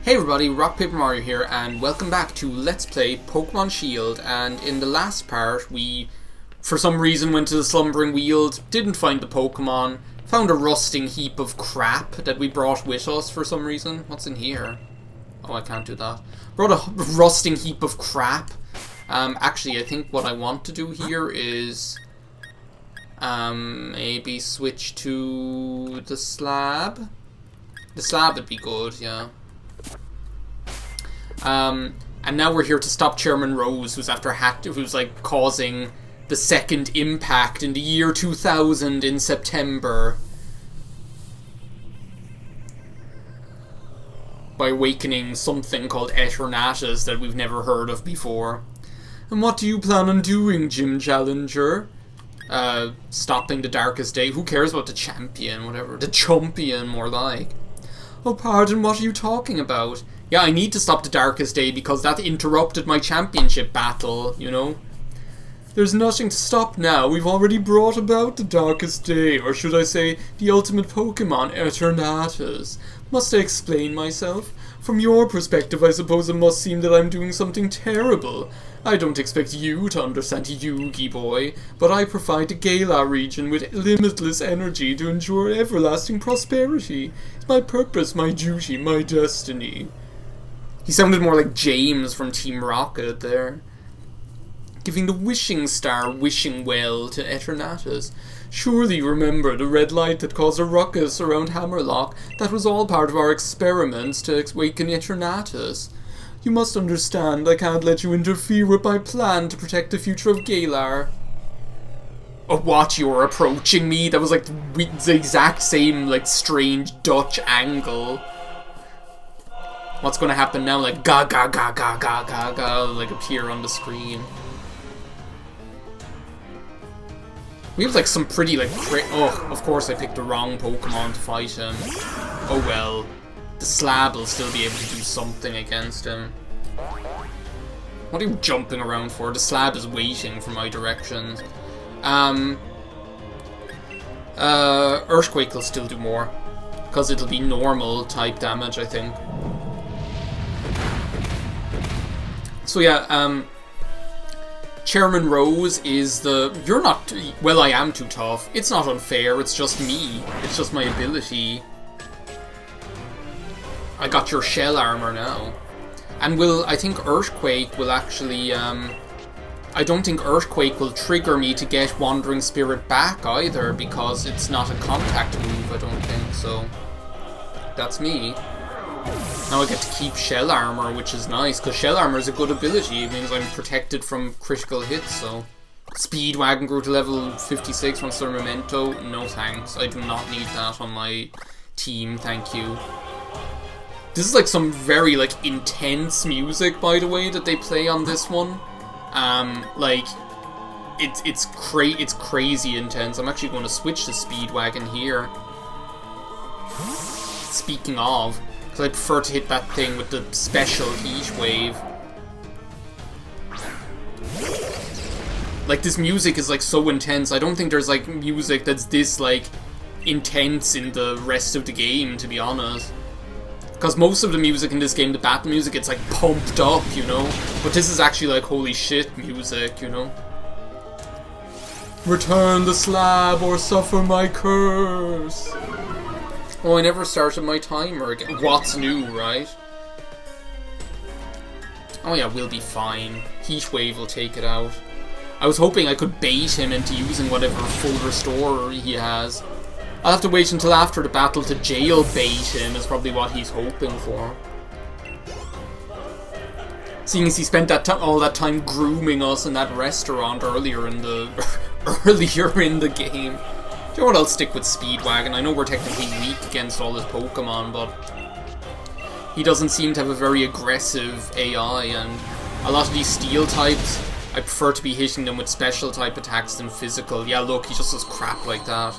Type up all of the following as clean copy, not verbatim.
Hey everybody, RockPaperMario here, and welcome back to Let's Play Pokemon Shield. And in the last part, we, for some reason, went to the Slumbering Weald, didn't find the Pokemon, found a rusting heap of crap that we brought with us for some reason. What's in here? Oh, I can't do that. Brought a rusting heap of crap. Actually, I think what I want to do here is maybe switch to the slab. The slab would be good, yeah. And now we're here to stop Chairman Rose, who's like causing the second impact in the year 2000 in September by awakening something called Eternatus that we've never heard of before. And what do you plan on doing, Gym Challenger? Stopping the Darkest Day. Who cares about the champion, whatever. The chumpion, more like. Oh, pardon, what are you talking about? Yeah, I need to stop the Darkest Day because that interrupted my championship battle, you know? There's nothing to stop now. We've already brought about the Darkest Day, or should I say, the ultimate Pokemon, Eternatus. Must I explain myself? From your perspective, I suppose it must seem that I'm doing something terrible. I don't expect you to understand, Yugi boy, but I provide the Galar region with limitless energy to ensure everlasting prosperity. It's my purpose, my duty, my destiny. He sounded more like James from Team Rocket there. Giving the wishing star wishing well to Eternatus. Surely you remember the red light that caused a ruckus around Hammerlock? That was all part of our experiments to awaken Eternatus. You must understand, I can't let you interfere with my plan to protect the future of Galar. Oh, what? You're approaching me? That was like the exact same, like, strange Dutch angle. What's gonna happen now? Like, ga ga ga ga ga ga ga, like, appear on the screen. We have, like, some pretty, like, oh, of course I picked the wrong Pokemon to fight him. Oh well. The slab will still be able to do something against him. What are you jumping around for? The slab is waiting for my directions. Earthquake will still do more. Because it'll be normal type damage, I think. So yeah, Chairman Rose is the... You're not... Well, I am too tough. It's not unfair, it's just me. It's just my ability. I got your shell armor now. And I think Earthquake will actually, I don't think Earthquake will trigger me to get Wandering Spirit back either, because it's not a contact move, I don't think, so... That's me. Now I get to keep shell armor, which is nice, because shell armor is a good ability. It means I'm protected from critical hits, so... Speedwagon grew to level 56 once their memento. No thanks, I do not need that on my team, thank you. This is like some very, like, intense music, by the way, that they play on this one. Like, it's crazy intense. I'm actually going to switch to Speedwagon here. Speaking of, because I prefer to hit that thing with the special heat wave. Like, this music is, like, so intense. I don't think there's, like, music that's this, like, intense in the rest of the game, to be honest. Because most of the music in this game, the battle music, it's like pumped up, you know? But this is actually like holy shit music, you know? Return the slab or suffer my curse. Oh, I never started my timer again. What's new, right? Oh yeah, we'll be fine. Heat wave will take it out. I was hoping I could bait him into using whatever full restore he has. I'll have to wait until after the battle to jail bait him, is probably what he's hoping for. Seeing as he spent all that time grooming us in that restaurant earlier in the game. Do you know what, I'll stick with Speedwagon. I know we're technically weak against all his Pokemon, but he doesn't seem to have a very aggressive AI, and a lot of these steel types, I prefer to be hitting them with special type attacks than physical. Yeah, look, he just does crap like that.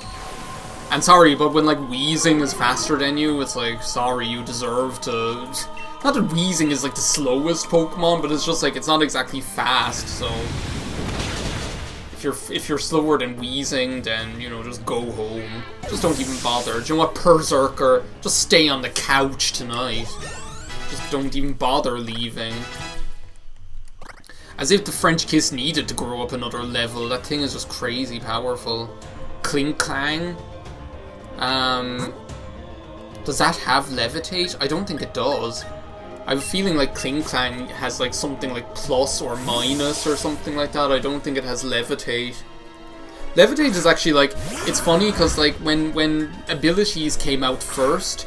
And sorry, but when, like, Weezing is faster than you, it's like, sorry, you deserve to... Not that Weezing is, like, the slowest Pokemon, but it's just, like, it's not exactly fast, so... If you're slower than Weezing, then, you know, just go home. Just don't even bother. Do you know what, Berserker? Just stay on the couch tonight. Just don't even bother leaving. As if the French kiss needed to grow up another level. That thing is just crazy powerful. Clink Clang. Does that have levitate? I don't think it does. I have a feeling like Clink Clang has like something like plus or minus or something like that. I don't think it has levitate. Levitate is actually like, it's funny because like when abilities came out first,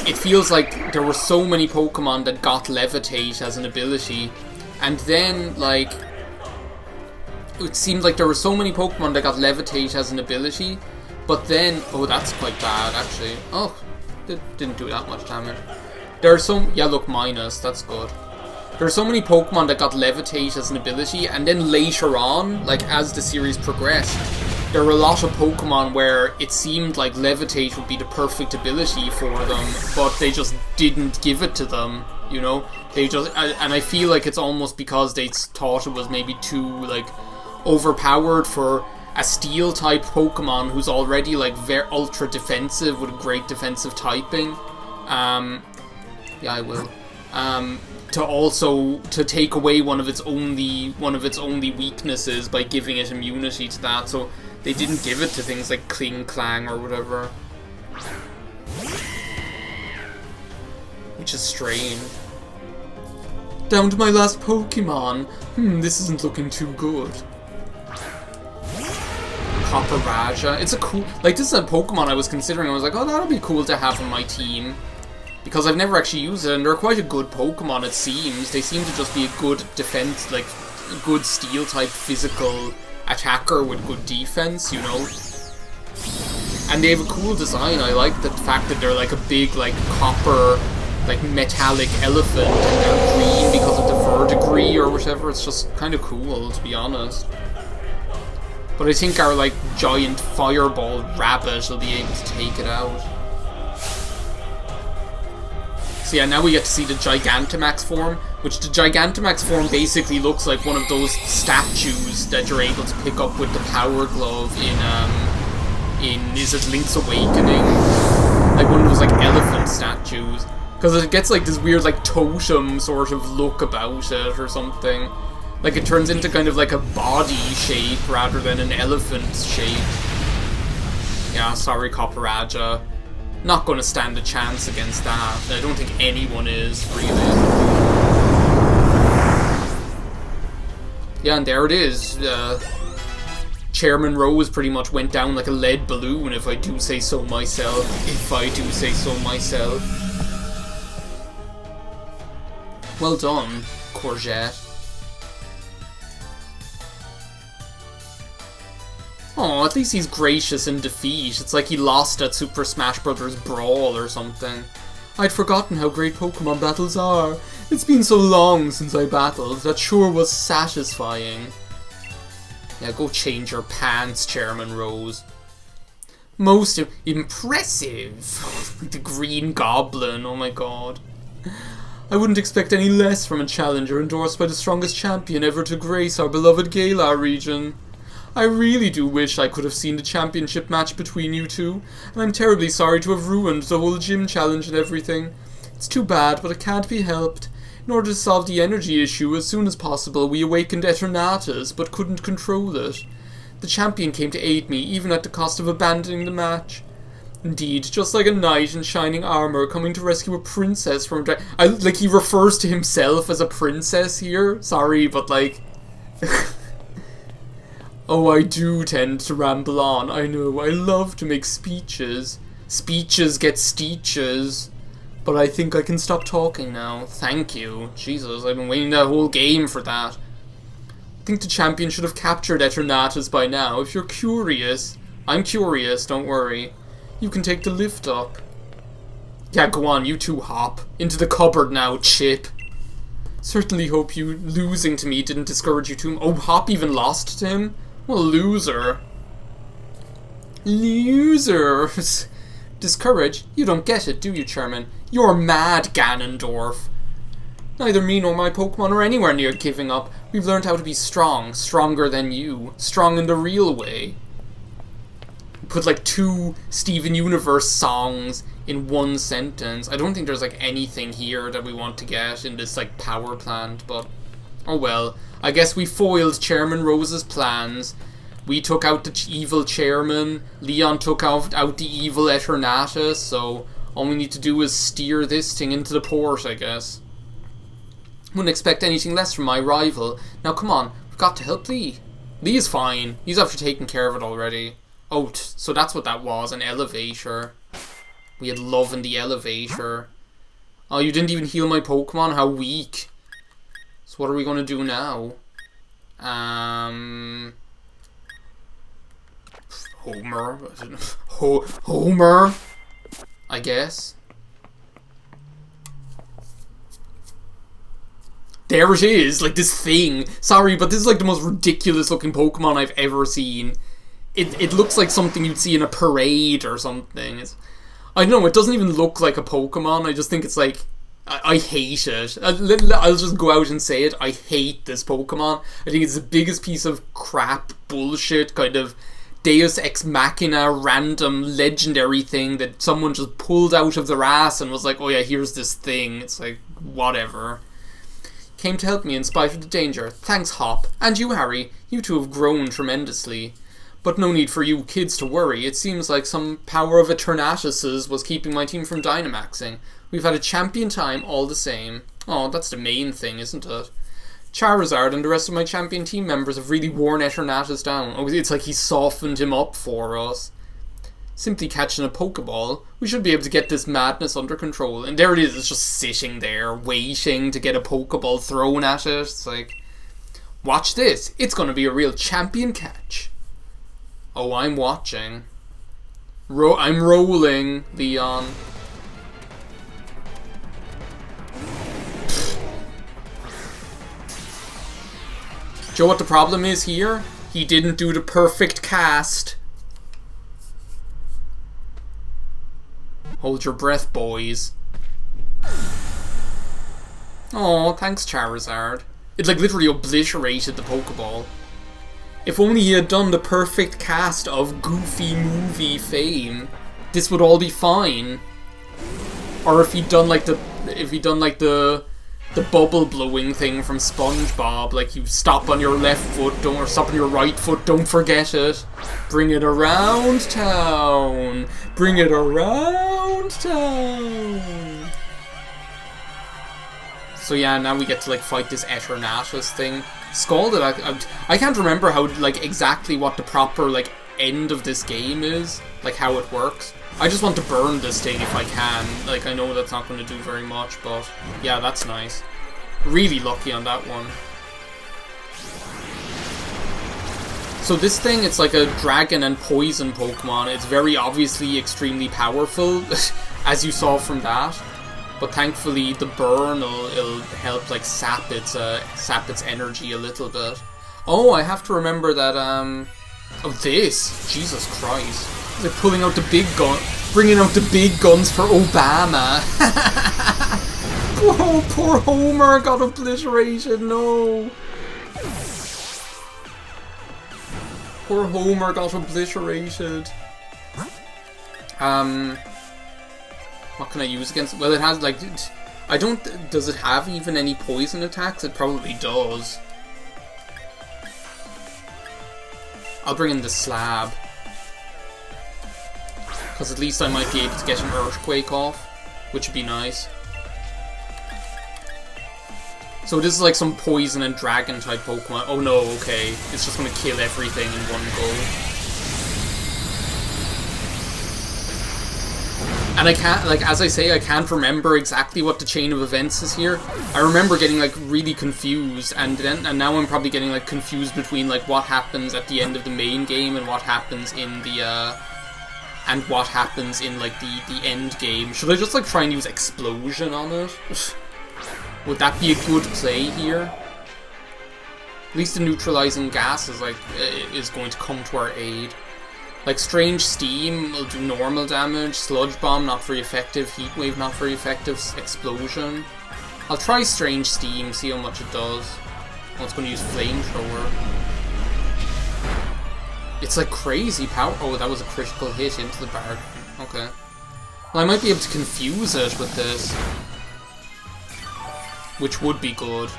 it feels like there were so many Pokemon that got levitate as an ability, and then like it seemed like there were so many Pokemon that got levitate as an ability, but then, oh, that's quite bad actually. Oh, didn't do that much damage. There are some, yeah, look, minus, that's good. There are so many Pokemon that got levitate as an ability, and then later on, like as the series progressed, there were a lot of Pokemon where it seemed like levitate would be the perfect ability for them, but they just didn't give it to them, you know? They just, and I feel like it's almost because they thought it was maybe too, like, overpowered for a steel type Pokemon who's already like very ultra defensive with great defensive typing. Yeah, I will. To take away one of its only weaknesses by giving it immunity to that, so they didn't give it to things like Cling Clang or whatever, which is strange. Down to my last Pokemon. This isn't looking too good. Copper It's a cool, like, this is a Pokemon I was considering. I was like, oh, that'll be cool to have on my team, because I've never actually used it, and they're quite a good Pokemon, it seems. They seem to just be a good defense, like, a good steel-type physical attacker with good defense, you know? And they have a cool design. I like the fact that they're, like, a big, like, copper, like, metallic elephant, and they're green because of the verdigris or whatever. It's just kind of cool, to be honest. But I think our, like, giant fireball rabbit will be able to take it out. So yeah, now we get to see the Gigantamax form, which the Gigantamax form basically looks like one of those statues that you're able to pick up with the Power Glove in is it Link's Awakening? Like one of those, like, elephant statues. Because it gets, like, this weird, like, totem sort of look about it or something. Like, it turns into kind of like a body shape rather than an elephant shape. Yeah, sorry, Copperaja. Not going to stand a chance against that. I don't think anyone is, really. Yeah, and there it is. Chairman Rose pretty much went down like a lead balloon, if I do say so myself. Well done, Courgette. Oh, at least he's gracious in defeat. It's like he lost at Super Smash Bros. Brawl or something. I'd forgotten how great Pokemon battles are. It's been so long since I battled. That sure was satisfying. Yeah, go change your pants, Chairman Rose. Most impressive. The Green Goblin, oh my god. I wouldn't expect any less from a challenger endorsed by the strongest champion ever to grace our beloved Galar region. I really do wish I could have seen the championship match between you two, and I'm terribly sorry to have ruined the whole gym challenge and everything. It's too bad, but it can't be helped. In order to solve the energy issue as soon as possible, we awakened Eternatus, but couldn't control it. The champion came to aid me, even at the cost of abandoning the match. Indeed, just like a knight in shining armor coming to rescue a princess from like, he refers to himself as a princess here. Sorry, but like... Oh, I do tend to ramble on, I know. I love to make speeches. Speeches get steeches. But I think I can stop talking now. Thank you. Jesus, I've been waiting that whole game for that. I think the champion should have captured Eternatus by now. If you're curious... I'm curious, don't worry. You can take the lift up. Yeah, go on, you two hop. Into the cupboard now, Chip. Certainly hope you losing to me didn't discourage you too... Oh, Hop even lost to him? What a loser. Losers. Discouraged? You don't get it, do you, Chairman? You're mad, Ganondorf. Neither me nor my Pokemon are anywhere near giving up. We've learned how to be strong. Stronger than you. Strong in the real way. Put like 2 Steven Universe songs in one sentence. I don't think there's like anything here that we want to get in this like power plant, but oh well. I guess we foiled Chairman Rose's plans. We took out the evil chairman. Leon took out the evil Eternatus, so all we need to do is steer this thing into the port, I guess. Wouldn't expect anything less from my rival. Now come on, we've got to help Lee. Lee is fine. He's after taking care of it already. Oh, so that's what that was, an elevator. We had love in the elevator. Oh, you didn't even heal my Pokemon? How weak. So what are we going to do now? Homer. Homer, I guess. There it is, like this thing. Sorry, but this is like the most ridiculous looking Pokemon I've ever seen. It looks like something you'd see in a parade or something. I don't know, it doesn't even look like a Pokemon. I just think it's like, I hate it. I'll just go out and say it. I hate this Pokemon. I think it's the biggest piece of crap, bullshit, kind of Deus Ex Machina, random, legendary thing that someone just pulled out of their ass and was like, oh yeah, here's this thing. It's like, whatever. Came to help me in spite of the danger. Thanks, Hop. And you, Harry. You two have grown tremendously. But no need for you kids to worry. It seems like some power of Eternatus's was keeping my team from Dynamaxing. We've had a champion time all the same. Oh, that's the main thing, isn't it? Charizard and the rest of my champion team members have really worn Eternatus down. Oh, it's like he softened him up for us. Simply catching a Pokeball, we should be able to get this madness under control. And there it is, it's just sitting there, waiting to get a Pokeball thrown at it. It's like, watch this, it's going to be a real champion catch. Oh, I'm watching. I'm rolling, Leon. Do you know what the problem is here? He didn't do the perfect cast. Hold your breath, boys. Oh, thanks, Charizard. It like literally obliterated the Pokeball. If only he had done the perfect cast of Goofy movie fame, this would all be fine. Or if he'd done like the bubble blowing thing from SpongeBob, like you stop on your left foot, or stop on your right foot, don't forget it. Bring it around town. Bring it around town. So yeah, now we get to like fight this Eternatus thing. Scalded, I can't remember how, like, exactly what the proper, like, end of this game is. Like, how it works. I just want to burn this thing if I can. Like, I know that's not going to do very much, but yeah, that's nice. Really lucky on that one. So this thing, it's like a dragon and poison Pokemon. It's very obviously extremely powerful, as you saw from that. But thankfully, the burn will help like sap its energy a little bit. Oh, I have to remember that. Oh, this, Jesus Christ! They're pulling out the big gun, bringing out the big guns for Obama. Oh, poor Homer got obliterated. No. Poor Homer got obliterated. What can I use against it? Well, it has, like, I don't, does it have even any poison attacks? It probably does. I'll bring in the slab. Because at least I might be able to get an earthquake off, which would be nice. So this is like some poison and dragon type Pokemon. Oh no, okay. It's just going to kill everything in one go. And I can't, like, as I say, I can't remember exactly what the chain of events is here. I remember getting, like, really confused, and now I'm probably getting, like, confused between, like, what happens at the end of the main game and what happens in the, like, the end game. Should I just, like, try and use Explosion on it? Would that be a good play here? At least the neutralizing gas is, like, is going to come to our aid. Like, Strange Steam will do normal damage, Sludge Bomb not very effective, Heat Wave not very effective, Explosion. I'll try Strange Steam, see how much it does. Oh, it's going to use Flamethrower. It's like crazy power. Oh, that was a critical hit into the bark. Okay. Well, I might be able to confuse it with this. Which would be good.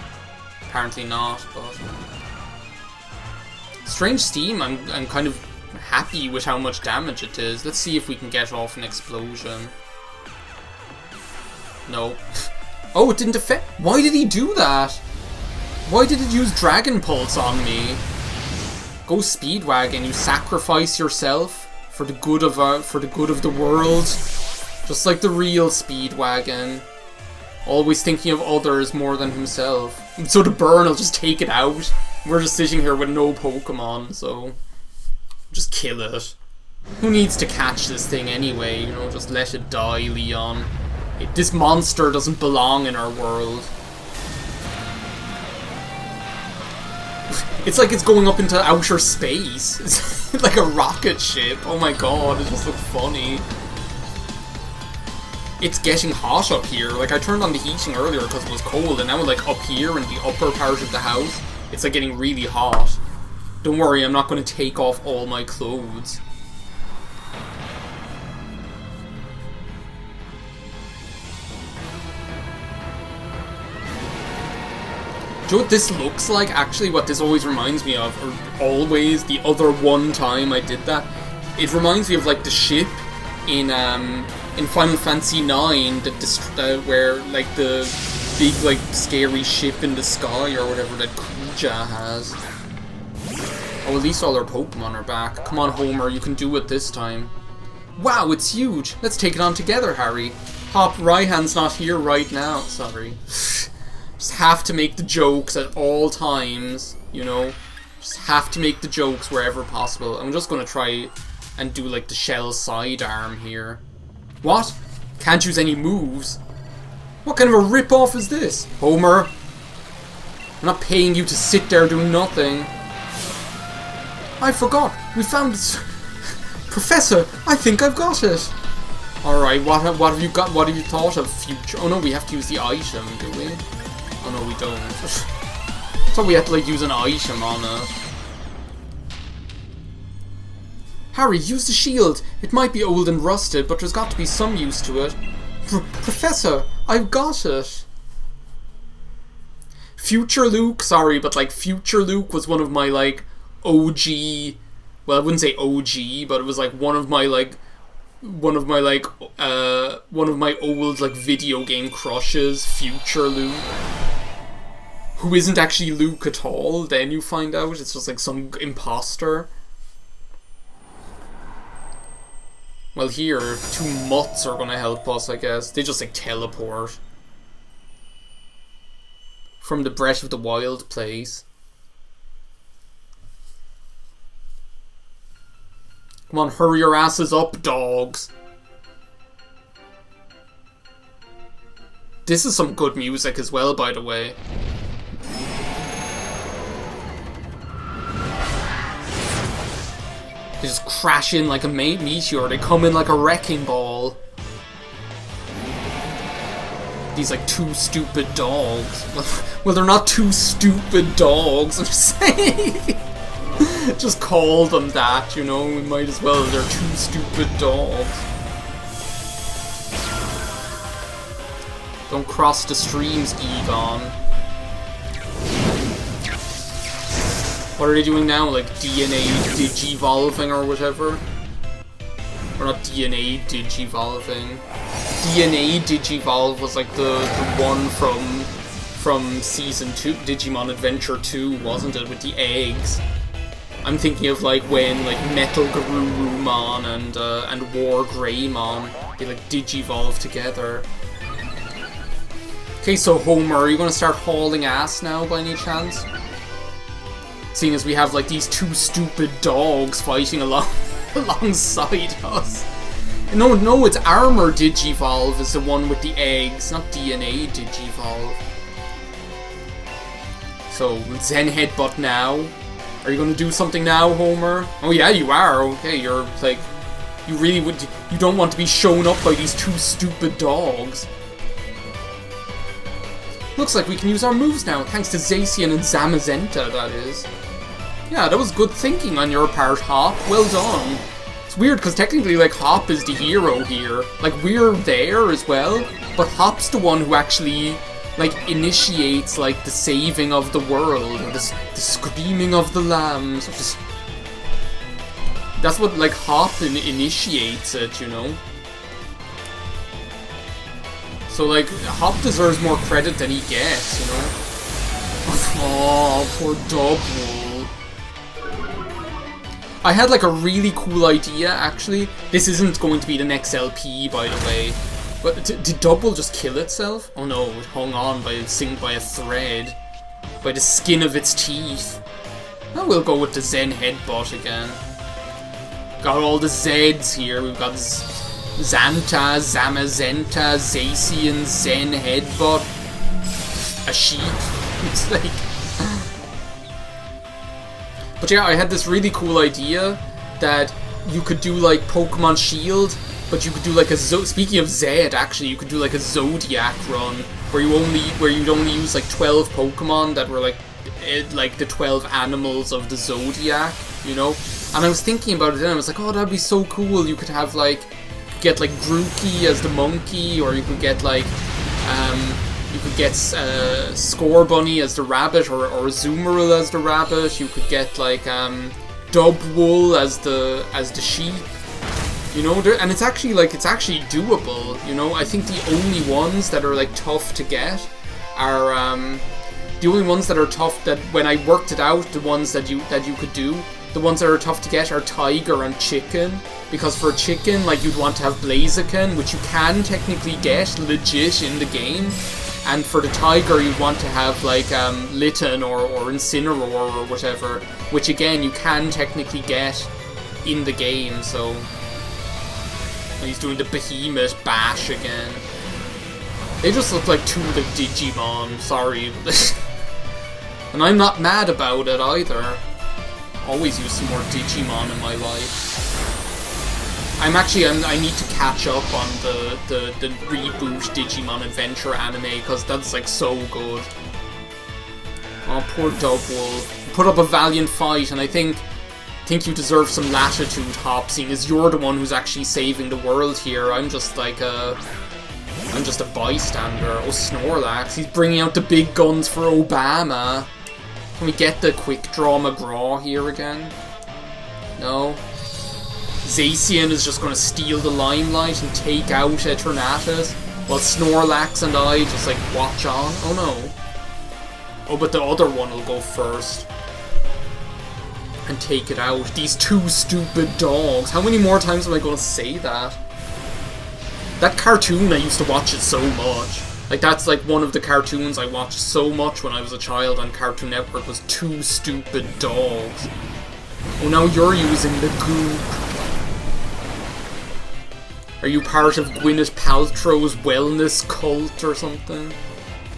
Apparently not, but... Strange Steam, I'm kind of happy with how much damage it is. Let's see if we can get off an explosion. No. Oh, it didn't affect... Why did he do that? Why did it use Dragon Pulse on me? Go Speedwagon, you sacrifice yourself for the good of the world. Just like the real Speedwagon. Always thinking of others more than himself. So the burn will just take it out. We're just sitting here with no Pokemon, so... Just kill it. Who needs to catch this thing anyway? You know, just let it die, Leon. This monster doesn't belong in our world. It's like it's going up into outer space. It's like a rocket ship. Oh my god, it just looks funny. It's getting hot up here. Like, I turned on the heating earlier because it was cold, and now like up here in the upper part of the house, it's like getting really hot. Don't worry, I'm not going to take off all my clothes. Do you know what this looks like? Actually, what this always reminds me of, or always, the other one time I did that, it reminds me of like the ship in Final Fantasy IX, where like the big like scary ship in the sky or whatever that Kuja has. Oh, at least all our Pokemon are back. Come on, Homer, you can do it this time. Wow, it's huge. Let's take it on together, Harry. Hop, Raihan's not here right now. Sorry. Just have to make the jokes at all times, you know? Just have to make the jokes wherever possible. I'm just gonna try and do like the shell sidearm here. What? Can't use any moves? What kind of a rip-off is this? Homer? I'm not paying you to sit there doing nothing. I forgot. We found this. Professor, I think I've got it. Alright, what have you got? What have you thought of future? Oh no, we have to use the item, do we? Oh no, we don't. I thought we had to like use an item on it. Harry, use the shield. It might be old and rusted, but there's got to be some use to it. Professor, I've got it. Future Luke, sorry, but like Future Luke was one of my like OG, well I wouldn't say OG, but it was like one of my old like video game crushes, Future Luke. Who isn't actually Luke at all, then you find out it's just like some imposter. Well here, 2 mutts are gonna help us, I guess. They just like teleport. From the Breath of the Wild place. Come on, hurry your asses up, dogs. This is some good music as well, by the way. They just crash in like a meteor. They come in like a wrecking ball. These like 2 stupid dogs. Well, they're not 2 stupid dogs, I'm just saying. Just call them that, you know, we might as well. They're 2 stupid dogs. Don't cross the streams, Egon. What are they doing now? Like DNA digivolving or whatever? Or not DNA digivolving. DNA Digivolve was like the one from Season 2, Digimon Adventure 2, wasn't it? With the eggs. I'm thinking of like when like Metal Garurumon and War Greymon, they like digivolve together. Okay, so Homer, are you gonna start hauling ass now by any chance? Seeing as we have like these 2 stupid dogs fighting alongside us. No, it's Armor Digivolve is the one with the eggs, not DNA Digivolve. So, Zen Headbutt now. Are you gonna do something now, Homer? Oh yeah, you are. Okay, you're like... You don't want to be shown up by these 2 stupid dogs. Looks like we can use our moves now, thanks to Zacian and Zamazenta, that is. Yeah, that was good thinking on your part, Hop. Well done. It's It's weird, because technically, like, Hop is the hero here. Like, we're there as well, but Hop's the one who actually, like, initiates, like, the saving of the world, or the screaming of the lambs. Just, that's what, like, Hop initiates it, you know? So, like, Hop deserves more credit than he gets, you know? Oh, poor Double. I had, like, a really cool idea, actually. This isn't going to be the next LP, by the way. But did Double just kill itself? Oh no, it hung on by a thread. By the skin of its teeth. Now we'll go with the Zen Headbutt again. Got all the Zeds here. We've got Xanta, Zamazenta, Zacian, Zen Headbutt. A sheep. It's like... But yeah, I had this really cool idea that you could do like Pokemon Shield, but you could do like a speaking of Zed, actually, you could do like a Zodiac run where you'd only use like 12 Pokemon that were like the 12 animals of the Zodiac, you know? And I was thinking about it then, I was like, oh, that'd be so cool. You could have like get like Grookey as the monkey, or you could get like Scorbunny as the rabbit, or Azumarill as the rabbit. You could get like Dubwool as the sheep. You know, and it's actually doable. You know, I think the only ones that are like tough to get are the only ones that are tough, that when I worked it out, the ones that you could do. The ones that are tough to get are Tiger and Chicken, because for Chicken, like, you'd want to have Blaziken, which you can technically get legit in the game, and for the Tiger, you'd want to have like Litten or Incineroar or whatever, which again you can technically get in the game. So he's doing the Behemoth Bash again. They just look like two of the Digimon. Sorry, and I'm not mad about it either. Always use some more Digimon in my life. I need to catch up on the reboot Digimon Adventure anime, because that's like so good. Oh, poor Dubwool. Put up a valiant fight, and I think you deserve some latitude, Hop, seeing as you're the one who's actually saving the world here. I'm just like I'm just a bystander. Oh, Snorlax, he's bringing out the big guns for Obama. Can we get the Quick Draw McGraw here again? No. Zacian is just going to steal the limelight and take out Eternatus, while Snorlax and I just like watch on. Oh no. Oh, but the other one will go first and take it out. These two stupid dogs. How many more times am I going to say that? That cartoon, I used to watch it so much. Like, that's like one of the cartoons I watched so much when I was a child on Cartoon Network, was Two Stupid Dogs. Oh, now you're using the goop. Are you part of Gwyneth Paltrow's wellness cult or something?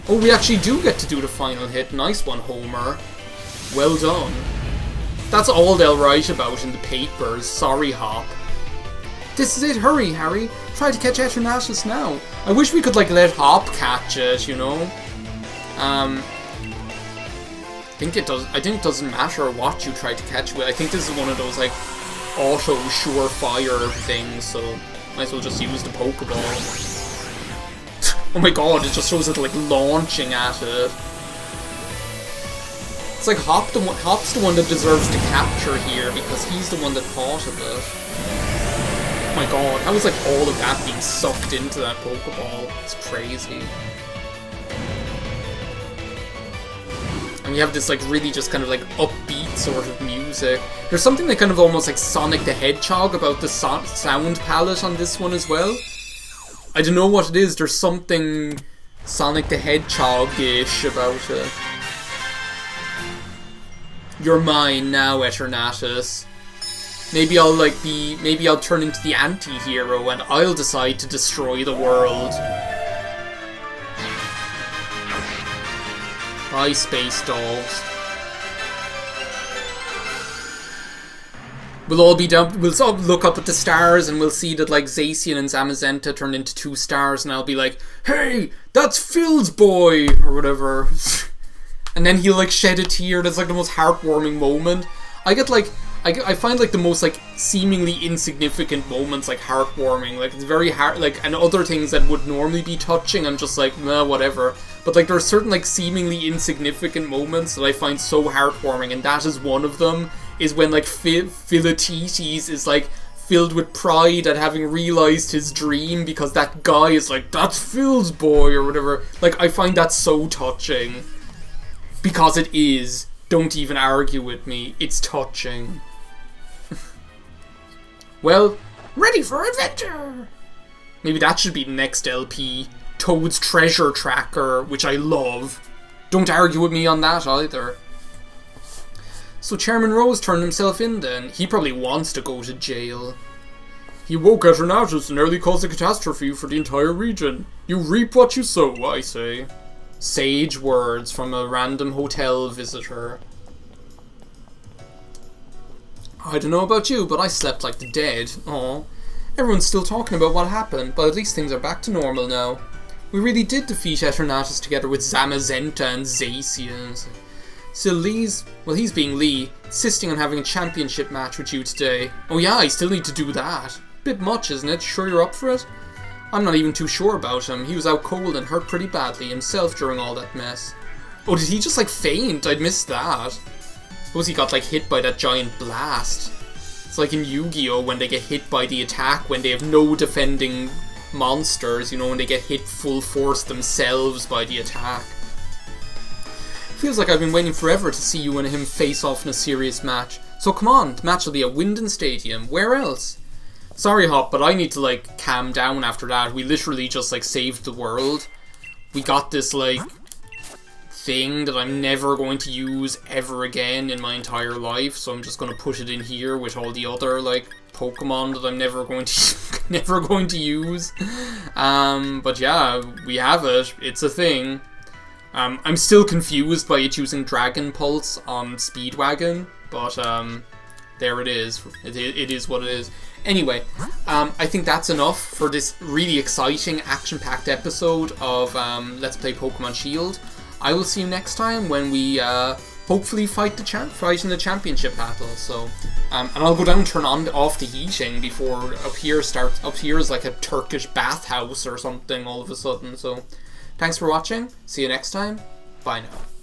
Oh, we actually do get to do the final hit. Nice one, Homer. Well done. That's all they'll write about in the papers. Sorry, Hop. This is it. Hurry, Harry. Try to catch Eternatus now. I wish we could, like, let Hop catch it, you know? I think it doesn't matter what you try to catch with. I think this is one of those, like, auto surefire things, so might as well just use the Pokeball. Oh my god, it just shows it, like, launching at it. It's like Hop's the one that deserves to capture here, because he's the one that thought of it. Oh my god, how is like all of that being sucked into that Pokeball? It's crazy. And you have this like really just kind of like upbeat sort of music. There's something that kind of almost like Sonic the Hedgehog about the sound palette on this one as well. I don't know what it is, there's something Sonic the Hedgehog-ish about it. You're mine now, Eternatus. Maybe I'll turn into the anti-hero and I'll decide to destroy the world. Bye, space dogs. We'll all be down, we'll all look up at the stars and we'll see that like Zacian and Zamazenta turned into 2 stars, and I'll be like, hey, that's Phil's boy, or whatever. And then he'll like shed a tear. That's like the most heartwarming moment. I get like, I find like the most like seemingly insignificant moments like heartwarming. Like it's very hard, like, and other things that would normally be touching, I'm just like, nah, whatever. But like there are certain like seemingly insignificant moments that I find so heartwarming, and that is one of them. Is when like Philatites is like filled with pride at having realized his dream because that guy is like, that's Phil's boy or whatever. Like I find that so touching because it is. Don't even argue with me. It's touching. Well, ready for adventure! Maybe that should be the next LP. Toad's Treasure Tracker, which I love. Don't argue with me on that either. So Chairman Rose turned himself in then. He probably wants to go to jail. He woke Eternatus and nearly caused a catastrophe for the entire region. You reap what you sow, I say. Sage words from a random hotel visitor. I don't know about you, but I slept like the dead. Aw. Everyone's still talking about what happened, but at least things are back to normal now. We really did defeat Eternatus together with Zamazenta and Zacian. Still, he's being Lee, insisting on having a championship match with you today. Oh yeah, I still need to do that. Bit much, isn't it? Sure you're up for it? I'm not even too sure about him. He was out cold and hurt pretty badly himself during all that mess. Oh, did he just like faint? I'd missed that. Suppose he got like hit by that giant blast. It's like in Yu-Gi-Oh! When they get hit by the attack, when they have no defending monsters, you know, when they get hit full force themselves by the attack. Feels like I've been waiting forever to see you and him face off in a serious match. So come on, the match will be at Winden Stadium. Where else? Sorry, Hop, but I need to like calm down after that. We literally just like saved the world. We got this like thing that I'm never going to use ever again in my entire life, so I'm just going to put it in here with all the other like Pokemon that I'm never going to use. But yeah, we have it. It's a thing. I'm still confused by it using Dragon Pulse on Speedwagon, but there it is. It is what it is. Anyway, I think that's enough for this really exciting, action-packed episode of Let's Play Pokemon Shield. I will see you next time when we hopefully fight in the championship battle. So, and I'll go down and turn off the heating before up here is like a Turkish bathhouse or something all of a sudden. So, thanks for watching. See you next time. Bye now.